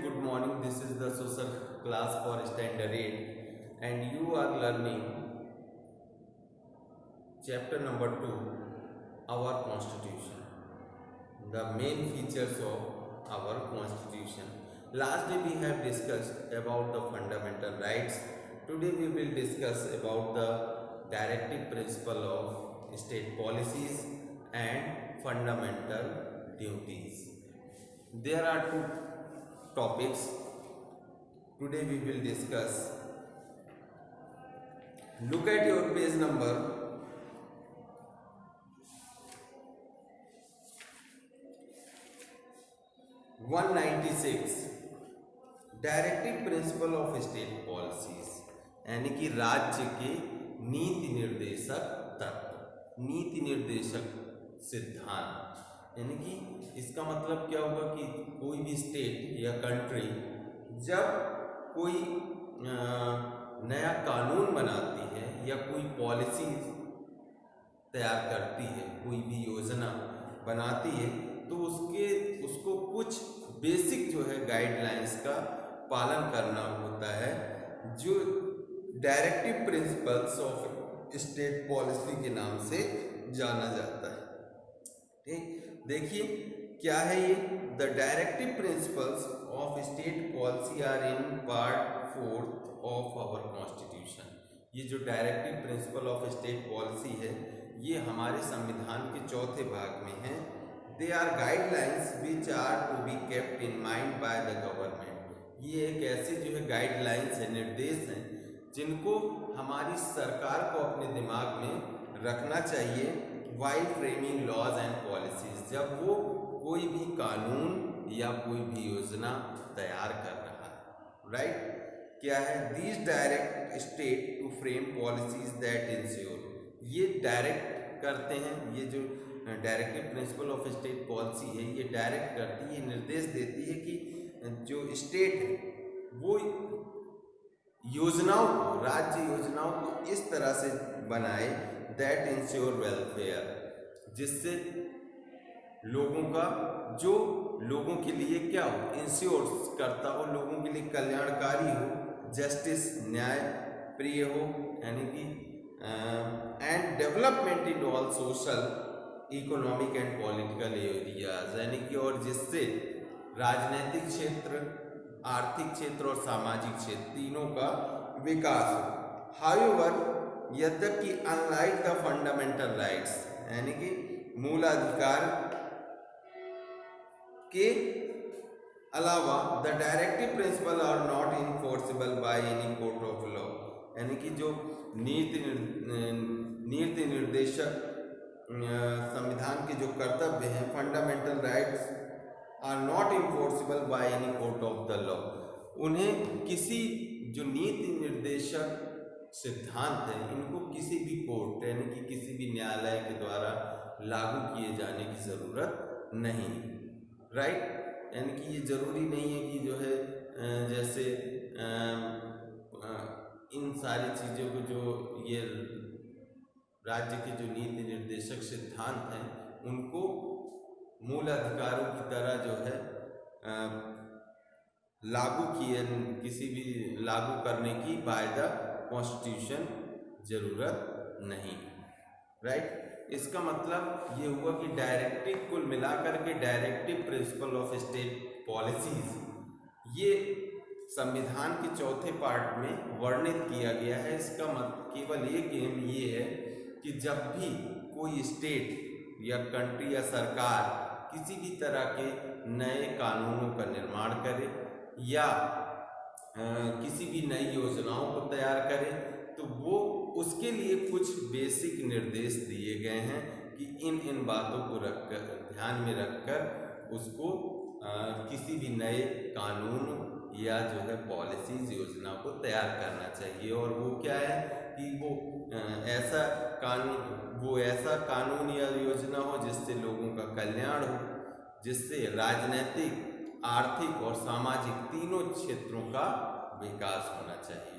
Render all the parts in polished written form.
good morning. This is the social class for standard 8 and you are learning chapter number 2, our constitution, the main features of our constitution. Last day we have discussed about the fundamental rights. Today we will discuss about the directive principle of state policies and fundamental duties. There are two topics today we will discuss. Look at your page number 196, directive principle of state policies, यानी कि राज्य के नीति निर्देशक तत्व, नीति निर्देशक सिद्धांत। यानी कि इसका मतलब क्या होगा कि कोई भी स्टेट या कंट्री जब कोई नया कानून बनाती है या कोई पॉलिसी तैयार करती है, कोई भी योजना बनाती है, तो उसको कुछ बेसिक जो है गाइडलाइंस का पालन करना होता है, जो directive principles of state policy के नाम से जाना जाता है। ठीक, देखिए क्या है ये। The directive principles of state policy are in part 4 of our constitution. ये जो directive principle of state policy है ये हमारे संविधान के चौथे भाग में है। They are guidelines which are to be kept in mind by the government. ये एक ऐसे जो है गाइडलाइंस है, निर्देश हैं, जिनको हमारी सरकार को अपने दिमाग में रखना चाहिए while framing laws and policies, जब वो कोई भी कानून या कोई भी योजना तैयार कर रहा है। राइट, क्या है? These direct state to frame policies that ensure. ये डायरेक्ट करते हैं, ये जो directive principle of state policy है ये डायरेक्ट करती है, निर्देश देती है कि जो स्टेट है वो योजनाओं को, राज्य योजनाओं को इस तरह से बनाए दैट इंश्योर वेलफेयर, जिससे लोगों का, जो लोगों के लिए क्या हो, इंश्योर करता हो, लोगों के लिए कल्याणकारी हो, जस्टिस, न्याय प्रिय हो, यानी कि and development in all social, economic and political areas, यानी कि और जिससे राजनीतिक क्षेत्र, आर्थिक क्षेत्र और सामाजिक क्षेत्र तीनों का विकास हो। हाउएवर, यद्यपि अनलाइक द फंडामेंटल राइट्स, यानी कि मूलाधिकार के अलावा the directive principle are not enforceable by any court of law, यानी कि जो नीति निर्देशक संविधान के जो कर्तव्य हैं, fundamental rights are not enforceable by any court of the law, उन्हें किसी जो नीति निर्देशक सिद्धांत हैं इनको किसी भी कोर्ट, यानी कि किसी भी न्यायालय के द्वारा लागू किए जाने की ज़रूरत नहीं। राइट, यानी कि ये ज़रूरी नहीं है कि जो है जैसे इन सारी चीज़ों को, जो ये राज्य के जो नीति निर्देशक सिद्धांत हैं उनको मूल अधिकारों की तरह जो है लागू किए, किसी भी लागू करने की बाय द कॉन्स्टिट्यूशन ज़रूरत नहीं। राइट, इसका मतलब ये हुआ कि डायरेक्टिव, कुल मिलाकर के directive principle of state policies ये संविधान के चौथे पार्ट में वर्णित किया गया है। इसका केवल एक एम ये है कि जब भी कोई स्टेट या कंट्री या सरकार किसी भी तरह के नए कानूनों का निर्माण करे या किसी भी नई योजनाओं को तैयार करे, तो वो उसके लिए कुछ बेसिक निर्देश दिए गए हैं कि इन बातों को रखकर, ध्यान में रखकर उसको किसी भी नए कानून या जो है पॉलिसीज, योजना को तैयार करना चाहिए। और वो क्या है कि वो ऐसा कानून या योजना हो जिससे लोगों का कल्याण हो, जिससे राजनीतिक, आर्थिक और सामाजिक तीनों क्षेत्रों का विकास होना चाहिए।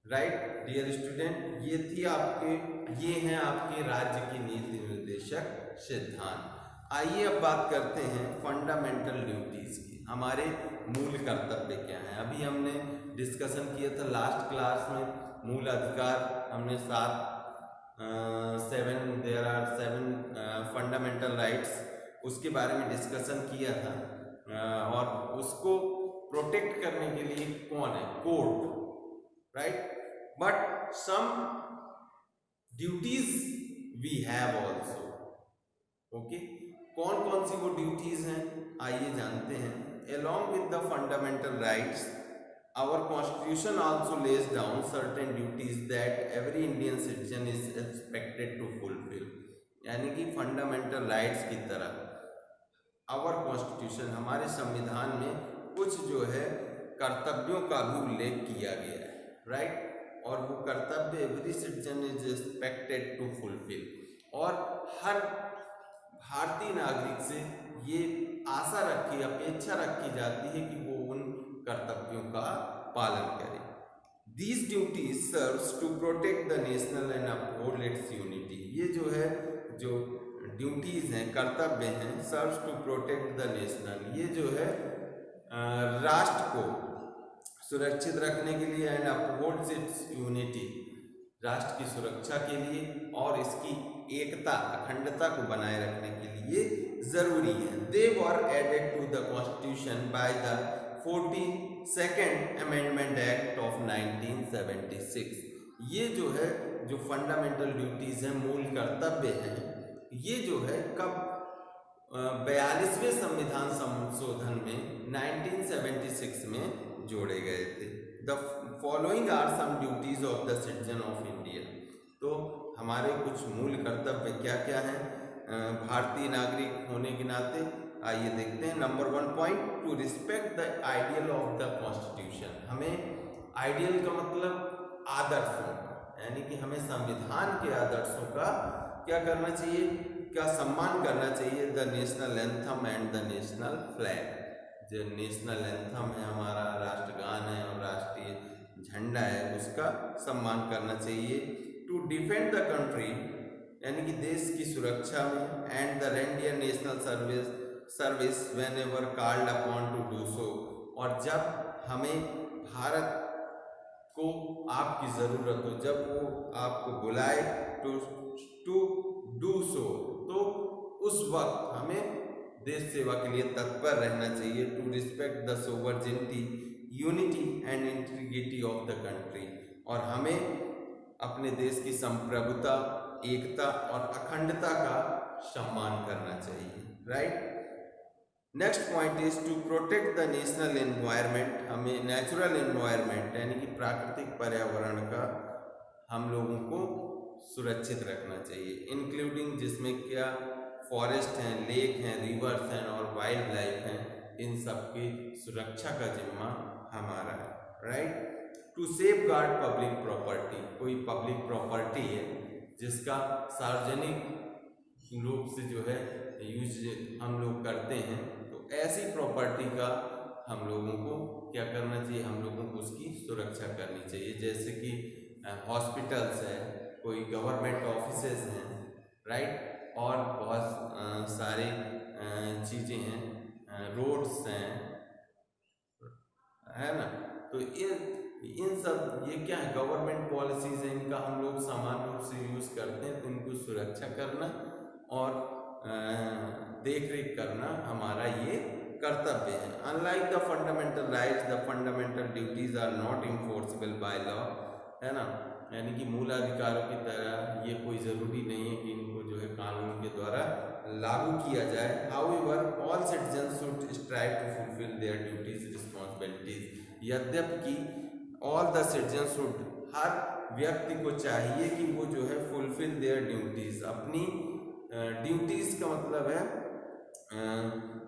राइट डियर स्टूडेंट, ये हैं आपके राज्य की नीति निर्देशक सिद्धांत। आइए अब बात करते हैं फंडामेंटल ड्यूटीज की। हमारे मूल कर्तव्य क्या हैं। अभी हमने डिस्कशन किया था लास्ट क्लास में मूल अधिकार, हमने देयर आर 7 फंडामेंटल राइट्स, उसके बारे में डिस्कशन किया था। और उसको प्रोटेक्ट करने के लिए कौन है, court, right. But some duties we have also, okay. कौन कौन सी वो ड्यूटीज हैं, आइए जानते हैं। Along with the fundamental rights, our constitution also lays down certain duties that every Indian citizen is expected to fulfill। यानी कि फंडामेंटल राइट्स की तरह आवर कॉन्स्टिट्यूशन, हमारे संविधान में कुछ जो है कर्तव्यों का भी उल्लेख किया गया है, राइट। और वो कर्तव्य every citizen is expected to fulfil, और हर भारतीय नागरिक से ये आशा रखी, अपेक्षा रखी जाती है कि वो उन कर्तव्यों का पालन करे। These duties serves to protect the national and uphold its unity। ये जो है, जो ड्यूटीज हैं, कर्तव्य हैं, serves to protect the national, ये जो है राष्ट्र को सुरक्षित रखने के लिए, एंड अपहोल्ड्स इट्स यूनिटी, राष्ट्र की सुरक्षा के लिए और इसकी एकता, अखंडता को बनाए रखने के लिए जरूरी है। They were added to the constitution by the 42nd amendment act of 1976। ये जो है, जो फंडामेंटल ड्यूटीज हैं, मूल कर्तव्य हैं, ये जो है कब 42वें संविधान संशोधन में 1976 में जोड़े गए थे। The following are some duties of the citizen of India. तो हमारे कुछ मूल कर्तव्य क्या क्या हैं भारतीय नागरिक होने के नाते, आइए देखते हैं। Number 1 point, to respect the ideal of the constitution. हमें आइडियल का मतलब आदर्शों का, यानी कि हमें संविधान के आदर्शों का क्या करना चाहिए, क्या सम्मान करना चाहिए। The national anthem and the national flag, जो नेशनल एंथम है हमारा, राष्ट्रगान है और राष्ट्रीय झंडा है, उसका सम्मान करना चाहिए। टू डिफेंड द कंट्री, यानी कि देश की सुरक्षा में, and the reindeer national service when ever called upon two do so, और जब हमें भारत को आपकी ज़रूरत हो, जब वो आपको बुलाए टू डू सो, तो उस वक्त हमें देश सेवा के लिए तत्पर रहना चाहिए। To respect the sovereignty, unity and integrity of the country, और हमें अपने देश की संप्रभुता, एकता और अखंडता का सम्मान करना चाहिए, right. Next point is to protect the national environment. हमें नेचुरल एनवायरनमेंट, यानी कि प्राकृतिक पर्यावरण का हम लोगों को सुरक्षित रखना चाहिए, इंक्लूडिंग जिसमें क्या फॉरेस्ट हैं, लेक हैं, रिवर्स हैं और वाइल्ड लाइफ हैं, इन सब की सुरक्षा का जिम्मा हमारा है, right. To safeguard public property, कोई पब्लिक प्रॉपर्टी है जिसका सार्वजनिक रूप से जो है यूज हम लोग करते हैं, तो ऐसी प्रॉपर्टी का हम लोगों को क्या करना चाहिए, हम लोगों को उसकी सुरक्षा करनी चाहिए। जैसे कि हॉस्पिटल्स है, कोई गवर्नमेंट ऑफिसेज हैं, राइट, और बहुत सारे चीज़ें हैं, रोड्स हैं, है ना। तो इन सब ये क्या है, गवर्नमेंट पॉलिसीज हैं, इनका हम लोग सामान्य रूप से यूज़ करते हैं, तो इनको सुरक्षा करना और देख रेख करना हमारा ये कर्तव्य है। Unlike the fundamental rights, the fundamental duties are not enforceable by law, है ना। यानी कि मूल अधिकारों की तरह ये कोई ज़रूरी नहीं है कि इनको जो है कानून के द्वारा लागू किया जाए। However all citizen should strive to fulfil their duties responsibilities. यद्यपि ऑल द सिटीजन शुड, हर व्यक्ति को चाहिए कि वो जो है फुलफिल देयर ड्यूटीज, अपनी ड्यूटीज का मतलब है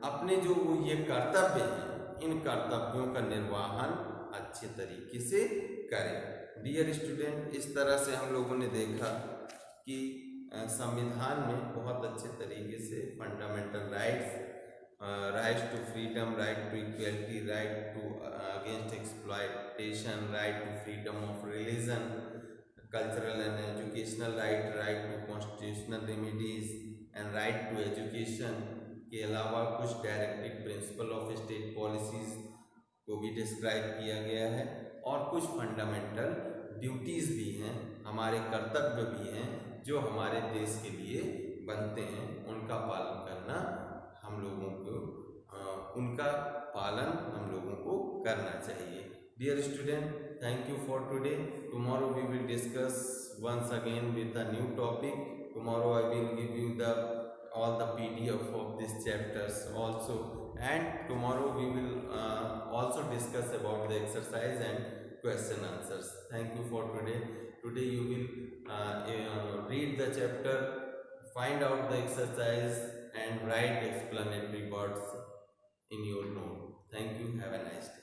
अपने जो ये कर्तव्य हैं, इन कर्तव्यों का निर्वहन अच्छे तरीके से करें। डियर स्टूडेंट, इस तरह से हम लोगों ने देखा कि संविधान में बहुत अच्छे तरीके से fundamental rights, right to freedom, right to equality, right to against exploitation, right to freedom of religion, cultural and educational right, right to constitutional remedies and right to education के अलावा कुछ directive principle of state policies को भी describe किया गया है और कुछ फंडामेंटल ड्यूटीज़ भी हैं, हमारे कर्तव्य भी हैं जो हमारे देश के लिए बनते हैं, उनका पालन करना हम लोगों को उनका पालन हम लोगों को करना चाहिए। Dear student, thank you for today. Tomorrow we will discuss once again with a new topic. Tomorrow I will give you all the PDF of these chapters also, and tomorrow we will also discuss about the exercise and question answers. Thank you for today. Today you will read the chapter, find out the exercise and write explanatory words in your note. Thank you. Have a nice day.